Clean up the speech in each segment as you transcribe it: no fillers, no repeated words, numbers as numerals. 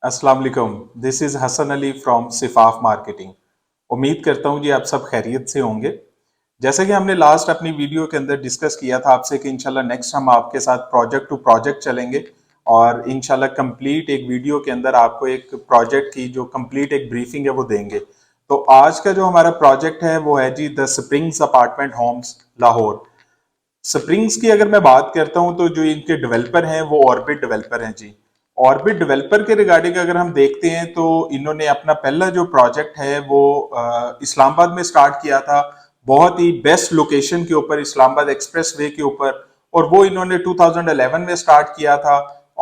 अस्सलाम वालेकुम। This is Hasan Ali from Sifaf marketing. उम्मीद करता हूँ जी आप सब खैरियत से होंगे। जैसे कि हमने लास्ट अपनी वीडियो के अंदर डिस्कस किया था आपसे कि इंशाल्लाह नेक्स्ट हम आपके साथ प्रोजेक्ट टू प्रोजेक्ट चलेंगे और इंशाल्लाह कंप्लीट एक वीडियो के अंदर आपको एक प्रोजेक्ट की जो कंप्लीट एक ब्रीफिंग है वो देंगे। तो आज का जो हमारा प्रोजेक्ट है वो है जी the springs apartment homes Lahore. Springs की अगर मैं बात करता हूं तो जो इनके डेवलपर हैं वो ऑर्बिट डेवलपर हैं जी। ऑर्बिट डेवलपर के रिगार्डिंग अगर हम देखते हैं तो इन्होंने अपना पहला जो प्रोजेक्ट है वो इस्लामाबाद में स्टार्ट किया था, बहुत ही बेस्ट लोकेशन के ऊपर, इस्लामाबाद एक्सप्रेस वे के ऊपर। और वो इन्होंने 2011 में स्टार्ट किया था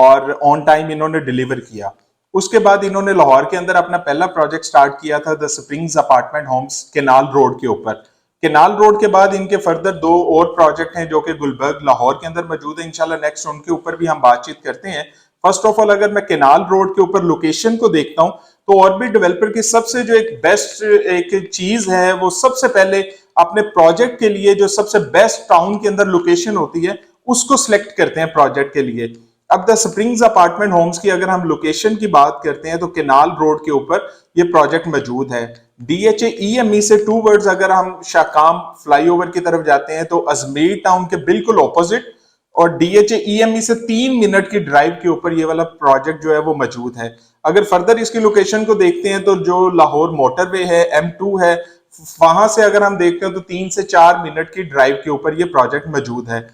और ऑन टाइम इन्होंने डिलीवर किया। उसके बाद इन्होंने लाहौर के अंदर अपना पहला प्रोजेक्ट स्टार्ट किया था the springs apartment Homes Canal Road के ऊपर। केनाल रोड के बाद इनके फर्दर दो और प्रोजेक्ट हैं जो कि गुलबर्ग लाहौर के अंदर मौजूद है। इंशाल्लाह नेक्स्ट उनके ऊपर भी हम बातचीत करते हैं। फर्स्ट ऑफ ऑल अगर मैं केनाल रोड के ऊपर लोकेशन को देखता हूं तो ऑर्बिट डेवलपर की सबसे जो एक बेस्ट एक चीज है वो सबसे पहले अपने प्रोजेक्ट के लिए जो सबसे बेस्ट टाउन के अंदर लोकेशन होती है उसको सिलेक्ट करते हैं प्रोजेक्ट के लिए। अब द स्प्रिंग्स अपार्टमेंट होम्स की अगर हम लोकेशन की बात करते हैं तो केनाल रोड के ऊपर ये प्रोजेक्ट मौजूद है। DHA-EME से 2 वर्ड्स अगर हम शाकाम फ्लाईओवर की तरफ जाते हैं तो अजमेर टाउन के बिल्कुल ऑपोजिट, और DHA-EME से 3 मिनट की ड्राइव के ऊपर ये वाला प्रोजेक्ट जो है वो मौजूद है। अगर फर्दर इसकी लोकेशन को देखते हैं तो जो लाहौर मोटरवे है, M2 है, वहां से अगर हम देखते हैं तो 3 से 4 मिनट की ड्राइव के ऊपर ये प्रोजेक्ट मौजूद है।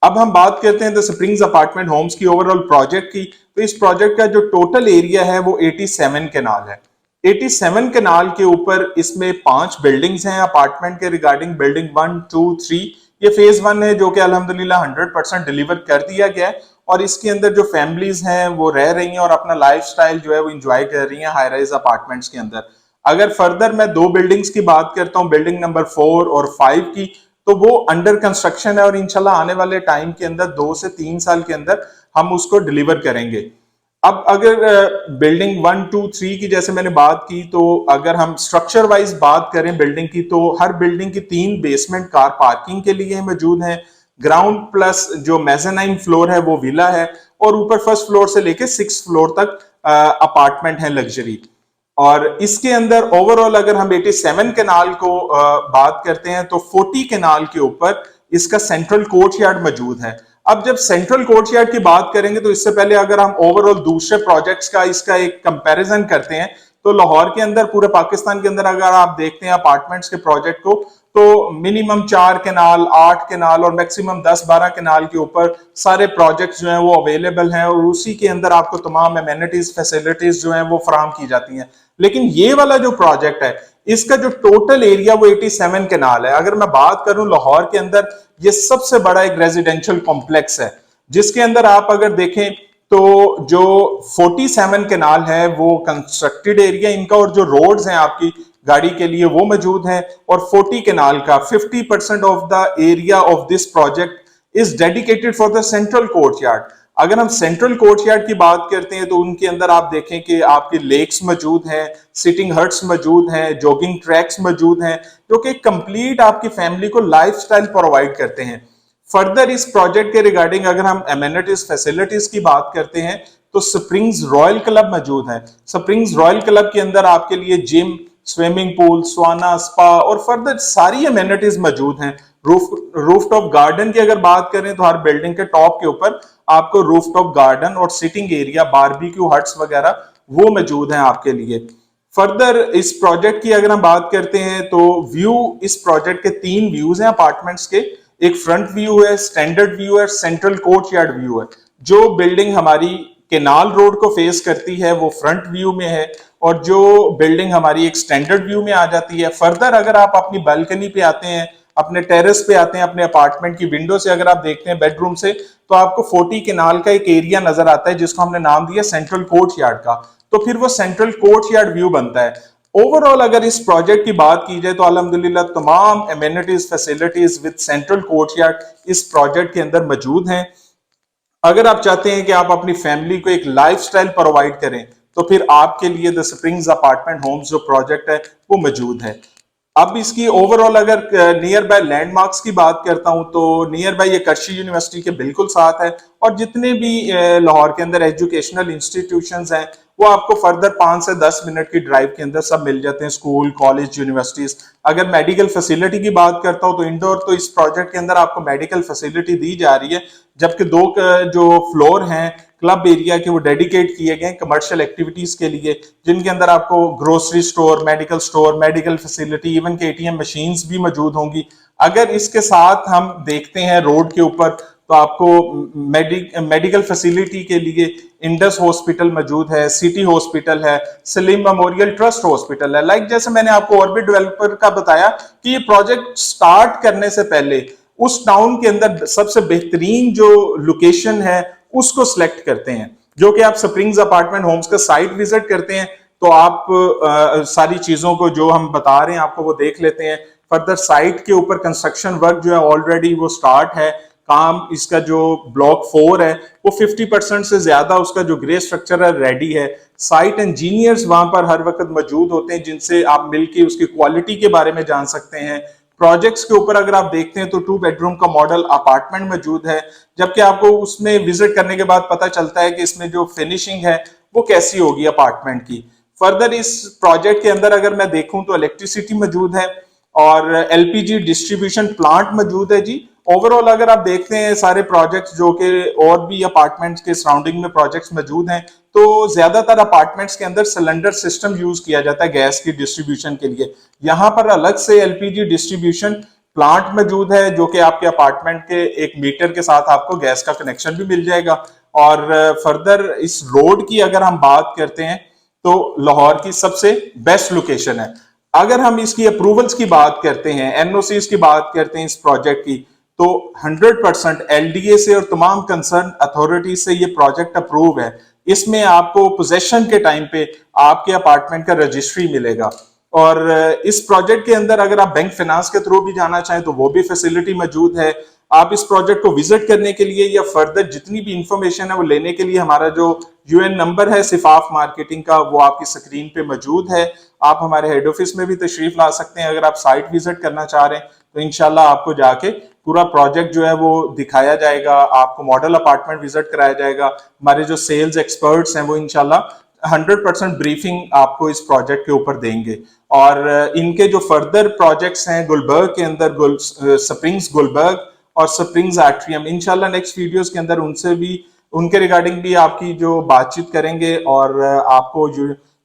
अब हम बात करते हैं द स्प्रिंग्स अपार्टमेंट होम्स की ओवरऑल प्रोजेक्ट की। तो इस प्रोजेक्ट का जो टोटल एरिया है वो 87 केनाल है। 87 केनाल के ऊपर इसमें 5 बिल्डिंग्स हैं अपार्टमेंट के रिगार्डिंग, बिल्डिंग 1, 2, 3। ये फेज 1 है जो कि अल्हम्दुलिल्लाह 100% डिलीवर कर दिया गया है और इसके अंदर जो फैमिलीज हैं वो रह रही हैं और अपना लाइफस्टाइल जो है वो एंजॉय कर रही हैं हाई राइज अपार्टमेंट्स के अंदर। अगर फर्दर मैं दो बिल्डिंग्स की बात करता हूं, बिल्डिंग नंबर 4 और 5 की, तो वो अंडर कंस्ट्रक्शन है और इंशाल्लाह आने वाले टाइम के अंदर 2 से 3 साल के अंदर हम उसको डिलीवर करेंगे। अब अगर बिल्डिंग 1, 2, 3 की जैसे मैंने बात की, तो अगर हम स्ट्रक्चर वाइज बात करें बिल्डिंग की तो हर बिल्डिंग की 3 बेसमेंट कार पार्किंग के लिए मौजूद है। ग्राउंड प्लस जो मेज़ानाइन फ्लोर है वो विला है और ऊपर फर्स्ट फ्लोर से लेके 6 फ्लोर तक अपार्टमेंट है लग्जरी। और इसके अंदर ओवरऑल अगर हम 87 कैनाल को बात करते हैं तो 40 कैनाल के ऊपर इसका सेंट्रल कोर्ट यार्ड मौजूद है। अब जब सेंट्रल कोर्ट यार्ड की बात करेंगे तो इससे पहले अगर हम ओवरऑल दूसरे प्रोजेक्ट्स का इसका एक कंपैरिजन करते हैं तो लाहौर के अंदर, पूरे पाकिस्तान के अंदर अगर आप देखते हैं अपार्टमेंट्स के प्रोजेक्ट को, तो मिनिमम 4 कैनाल, 8 कैनाल और मैक्सिमम 10-12 कैनाल के ऊपर सारे प्रोजेक्ट्स जो हैं वो अवेलेबल हैं और उसी के अंदर आपको तमाम एमेनिटीज फैसिलिटीज जो हैं वो फराहम की जाती हैं। लेकिन ये वाला जो प्रोजेक्ट है इसका जो टोटल एरिया वो 87 कैनाल है। अगर मैं बात करूं लाहौर के अंदर ये सबसे बड़ा एक रेजिडेंशियल कॉम्प्लेक्स है जिसके अंदर आप अगर देखें तो जो 47 कैनाल है वो कंस्ट्रक्टेड एरिया इनका और जो रोड्स हैं आपकी गाड़ी के लिए वो मौजूद हैं, और 40 कैनाल का 50% of the area of this project is dedicated for the central courtyard. अगर हम सेंट्रल कोर्टयार्ड की बात करते हैं तो उनके अंदर आप देखें कि आपके लेक्स मौजूद हैं, सिटिंग हट्स मौजूद हैं, जॉगिंग ट्रैक्स मौजूद हैं जो कि कंप्लीट आपकी फैमिली को लाइफस्टाइल प्रोवाइड करते हैं। फर्दर इस प्रोजेक्ट के रिगार्डिंग अगर हम एमेनिटीज फैसिलिटीज की बात करते हैं तो स्प्रिंग्स रॉयल क्लब मौजूद है। स्प्रिंग्स रॉयल क्लब के अंदर आपके लिए gym, swimming pool, sauna, spa और फर्दर सारी एमेनिटीज मौजूद हैं। रूफटॉप गार्डन की अगर बात करें तो हर बिल्डिंग के टॉप के ऊपर आपको रूफटॉप गार्डन और सिटिंग एरिया, बारबेक्यू हट्स वगैरह वो मौजूद हैं आपके लिए। फर्दर इस प्रोजेक्ट की अगर हम बात करते हैं तो व्यू, इस प्रोजेक्ट के 3 व्यूज हैं अपार्टमेंट्स के। एक फ्रंट व्यू है, स्टैंडर्ड व्यू है, सेंट्रल कोर्टयार्ड व्यू है। जो बिल्डिंग हमारी केनाल रोड को फेस करती है वो फ्रंट व्यू में है और जो बिल्डिंग हमारी एक स्टैंडर्ड व्यू में आ जाती है। फर्दर अगर आप अपनी बालकनी पे आते हैं, अपने टेरेस पे आते हैं, अपने अपार्टमेंट की विंडो से अगर आप देखते हैं बेडरूम से, तो आपको 40 केनाल का एक एरिया नजर आता है जिसको हमने नाम दिया सेंट्रल कोर्टयार्ड का। तो फिर वो सेंट्रल कोर्टयार्ड व्यू बनता है। ओवरऑल अगर इस प्रोजेक्ट की बात की जाए तो अल्हम्दुलिल्लाह तमाम amenities facilities with central courtyard इस प्रोजेक्ट के अंदर मौजूद हैं। अगर आप चाहते हैं कि आप अपनी फैमिली को एक लाइफस्टाइल प्रोवाइड करें तो फिर आपके लिए द स्प्रिंग्स अपार्टमेंट होम्स जो प्रोजेक्ट है वो मौजूद है। अब इसकी ओवरऑल अगर नियर बाय लैंडमार्क्स की बात करता हूं तो नियर बाय ये करशी यूनिवर्सिटी के बिल्कुल साथ है और जितने भी लाहौर के अंदर एजुकेशनल इंस्टीट्यूशंस हैं वो आपको फर्दर 5 से 10 मिनट की ड्राइव के अंदर सब मिल जाते हैं, स्कूल, कॉलेज, यूनिवर्सिटीज। अगर मेडिकल फैसिलिटी की बात करता हूं तो इंडोर तो इस प्रोजेक्ट के अंदर आपको मेडिकल फैसिलिटी दी जा रही है, जबकि 2 जो फ्लोर हैं क्लब एरिया के वो डेडिकेट किए गए कमर्शियल एक्टिविटीज के लिए, जिनके अंदर आपको grocery store, medical facility, even के एटीएम मशीन्स भी मौजूद होंगी। अगर इसके साथ हम देखते हैं रोड के ऊपर तो आपको मेडिकल फैसिलिटी के लिए इंडस हॉस्पिटल मौजूद है, सिटी हॉस्पिटल है, सलीम मेमोरियल ट्रस्ट हॉस्पिटल है। लाइक जैसे मैंने आपको ऑर्बिट डेवलपर का बताया कि ये प्रोजेक्ट स्टार्ट करने से पहले उस टाउन के अंदर सबसे बेहतरीन जो लोकेशन है उसको सिलेक्ट करते हैं, जो कि आप स्प्रिंग्स अपार्टमेंट होम्स का साइट विजिट करते हैं तो आप सारी चीजों को जो हम बता रहे हैं आपको वो देख लेते हैं। फर्दर साइट के ऊपर कंस्ट्रक्शन वर्क जो है ऑलरेडी वो स्टार्ट है, काम इसका जो ब्लॉक 4 है वो 50% से ज्यादा उसका जो ग्रे स्ट्रक्चर है रेडी है। साइट इंजीनियर्स वहां पर हर वक्त मौजूद होते हैं जिनसे आप मिलकर उसकी क्वालिटी के बारे में जान सकते हैं। प्रोजेक्ट्स के ऊपर अगर आप देखते हैं तो 2 बेडरूम का मॉडल अपार्टमेंट मौजूद है, जबकि आपको उसमें विजिट करने के बाद पता चलता है कि इसमें जो फिनिशिंग है वो कैसी होगी अपार्टमेंट की। फर्दर इस प्रोजेक्ट के अंदर अगर मैं देखूं तो इलेक्ट्रिसिटी मौजूद है और एलपीजी डिस्ट्रीब्यूशन प्लांट मौजूद है जी। ओवरऑल अगर आप देखते हैं सारे प्रोजेक्ट्स जो कि और भी अपार्टमेंट्स के सराउंडिंग में प्रोजेक्ट्स मौजूद हैं, तो ज्यादातर अपार्टमेंट्स के अंदर सिलेंडर सिस्टम यूज किया जाता है गैस की डिस्ट्रीब्यूशन के लिए। यहाँ पर अलग से एलपीजी डिस्ट्रीब्यूशन प्लांट मौजूद है जो कि आपके अपार्टमेंट के एक मीटर के साथ आपको गैस का कनेक्शन भी मिल जाएगा। और फर्दर इस रोड की अगर हम बात करते हैं तो लाहौर की सबसे बेस्ट लोकेशन है। अगर हम इसकी अप्रूवल्स की बात करते हैं, एनओसीज की बात करते हैं इस प्रोजेक्ट की, तो 100% एलडीए से और तमाम कंसर्न अथॉरिटी से ये प्रोजेक्ट अप्रूव है। इसमें आपको पोजेशन के टाइम पे आपके अपार्टमेंट का रजिस्ट्री मिलेगा। और इस प्रोजेक्ट के अंदर अगर आप बैंक फाइनेंस के थ्रू भी जाना चाहें तो वो भी फैसिलिटी मौजूद है। आप इस प्रोजेक्ट को विजिट करने के लिए या फर्दर जितनी भी इंफॉर्मेशन है वो लेने के लिए हमारा जो यूएन नंबर है सिफाफ मार्केटिंग का वो आपकी स्क्रीन पे मौजूद है। आप हमारे हेड ऑफिस में भी तशरीफ ला सकते हैं। अगर आप साइट विजिट करना चाह रहे हैं तो इंशाल्लाह आपको जाके पूरा प्रोजेक्ट जो है वो दिखाया जाएगा, आपको मॉडल अपार्टमेंट विजिट कराया जाएगा। हमारे जो सेल्स एक्सपर्ट्स हैं वो इंशाल्लाह 100% ब्रीफिंग आपको इस प्रोजेक्ट के ऊपर देंगे। और इनके जो फर्दर प्रोजेक्ट्स हैं गुलबर्ग के अंदर, स्प्रिंग्स गुलबर्ग और स्प्रिंग्स एट्रियम, इंशाल्लाह नेक्स्ट वीडियोस के अंदर उनसे भी उनके रिगार्डिंग भी आपकी जो बातचीत करेंगे। और आपको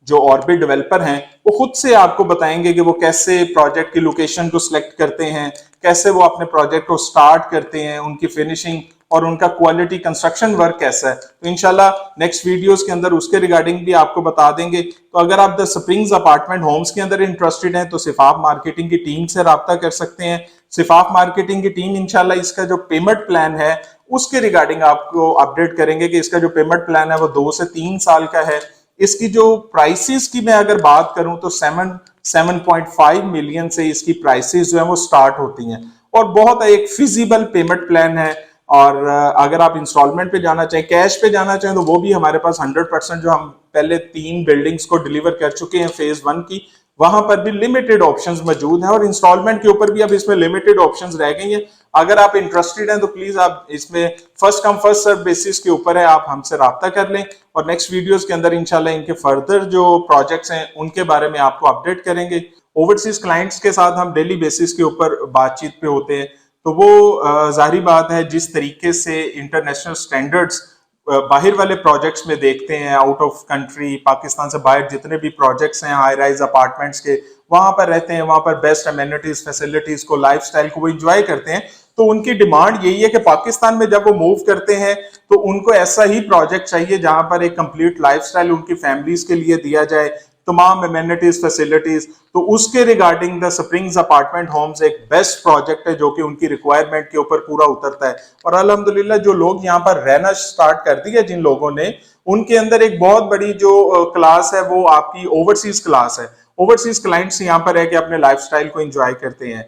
जो ऑर्बिट डेवलपर हैं वो खुद से आपको बताएंगे कि वो कैसे प्रोजेक्ट की लोकेशन को सिलेक्ट करते हैं, कैसे वो अपने प्रोजेक्ट को स्टार्ट करते हैं, उनकी फिनिशिंग और उनका क्वालिटी कंस्ट्रक्शन वर्क कैसा है। तो इंशाल्लाह नेक्स्ट वीडियोस के अंदर उसके रिगार्डिंग भी आपको बता देंगे। तो अगर आप द स्प्रिंग्स अपार्टमेंट होम्स के अंदर इंटरेस्टेड हैं तो सिफाफ मार्केटिंग की टीम से राब्ता कर सकते हैं। सिफाफ मार्केटिंग की टीम इंशाल्लाह इसका जो पेमेंट प्लान है उसके रिगार्डिंग आपको अपडेट करेंगे कि इसका जो पेमेंट प्लान है वो 2 से 3 साल का है। इसकी जो प्राइसेस की मैं अगर बात करूं तो 7.5 मिलियन से इसकी प्राइसेस जो है वो स्टार्ट होती हैं और बहुत एक फिजिबल पेमेंट प्लान है। और अगर आप इंस्टॉलमेंट पे जाना चाहें, कैश पे जाना चाहें तो वो भी हमारे पास 100%, जो हम पहले 3 बिल्डिंग्स को डिलीवर कर चुके हैं फेज 1 की, वहां पर भी लिमिटेड ऑप्शंस मौजूद हैं और इंस्टॉलमेंट के ऊपर भी अब इसमें लिमिटेड ऑप्शंस रह गई हैं। अगर आप इंटरेस्टेड हैं तो प्लीज आप इसमें first come first serve basis के ऊपर है, आप हमसे राब्ता कर लें और नेक्स्ट वीडियोस के अंदर इंशाल्लाह इनके फर्दर जो प्रोजेक्ट्स हैं उनके बारे में आपको अपडेट करेंगे। ओवरसीज क्लाइंट्स के साथ हम डेली बेसिस के ऊपर बातचीत पे होते हैं, तो वो जाहिर बात है जिस तरीके से इंटरनेशनल स्टैंडर्ड्स बाहर वाले प्रोजेक्ट्स में देखते हैं, आउट ऑफ कंट्री पाकिस्तान से बाहर जितने भी प्रोजेक्ट्स हैं हाई राइज अपार्टमेंट्स के, वहां पर रहते हैं, वहां पर बेस्ट अमेनिटीज फैसिलिटीज को, लाइफस्टाइल को वो एंजॉय करते हैं। तो उनकी डिमांड यही है कि पाकिस्तान में जब वो मूव करते हैं तो उनको ऐसा ही प्रोजेक्ट चाहिए जहां पर एक कंप्लीट लाइफस्टाइल उनकी फैमिलीज के लिए दिया जाए, तमाम अमेनिटीज फैसिलिटीज। तो उसके regarding the springs apartment Homes एक बेस्ट प्रोजेक्ट है जो कि उनकी रिक्वायरमेंट के ऊपर पूरा उतरता है। और अल्हम्दुलिल्लाह जो लोग यहाँ पर रहना स्टार्ट कर दिया जिन लोगों ने, उनके अंदर एक बहुत बड़ी जो क्लास है वो आपकी ओवरसीज क्लास है। ओवरसीज क्लाइंट्स यहाँ पर है कि अपने लाइफस्टाइल को एंजॉय करते हैं।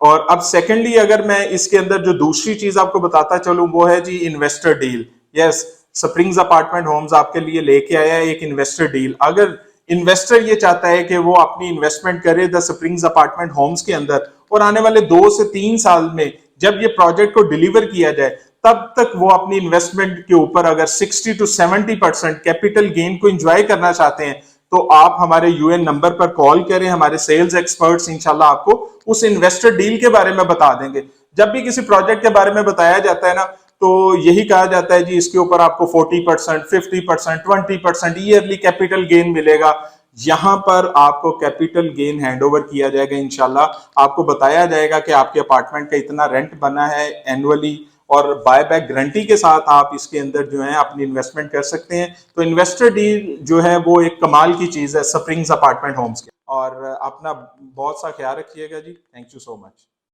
और अब सेकेंडली अगर मैं इसके अंदर जो दूसरी चीज आपको बताता चलूं वो है जी investor deal. Yes, springs apartment homes आपके लिए लेके आया है एक इन्वेस्टर डील। अगर इन्वेस्टर ये चाहता है कि वो अपनी इन्वेस्टमेंट करे द स्प्रिंग्स अपार्टमेंट होम्स के अंदर और आने वाले 2 से 3 साल में जब ये प्रोजेक्ट को डिलीवर किया जाए तब तक वो अपनी इन्वेस्टमेंट के ऊपर अगर 60 to 70% कैपिटल गेन को एंजॉय करना चाहते हैं तो आप हमारे यूएन नंबर पर कॉल करें, हमारे सेल्स एक्सपर्ट्स इंशाल्लाह आपको उस इन्वेस्टर डील के बारे में बता देंगे। जब भी किसी प्रोजेक्ट के बारे में बताया जाता है ना, तो यही कहा जाता है जी इसके ऊपर आपको 40%, 50%, 20% ईयरली कैपिटल गेन मिलेगा। यहां पर आपको कैपिटल गेन हैंडओवर किया जाएगा इंशाल्लाह। आपको बताया जाएगा कि आपके अपार्टमेंट का इतना रेंट बना है एनुअली, और बाय बैक गारंटी के साथ आप इसके अंदर जो है अपनी इन्वेस्टमेंट कर सकते हैं। तो इन्वेस्टर डील जो है वो एक कमाल की चीज है स्प्रिंग्स अपार्टमेंट होम्स के। और अपना बहुत सा ख्याल रखिएगा जी। Thank you so much.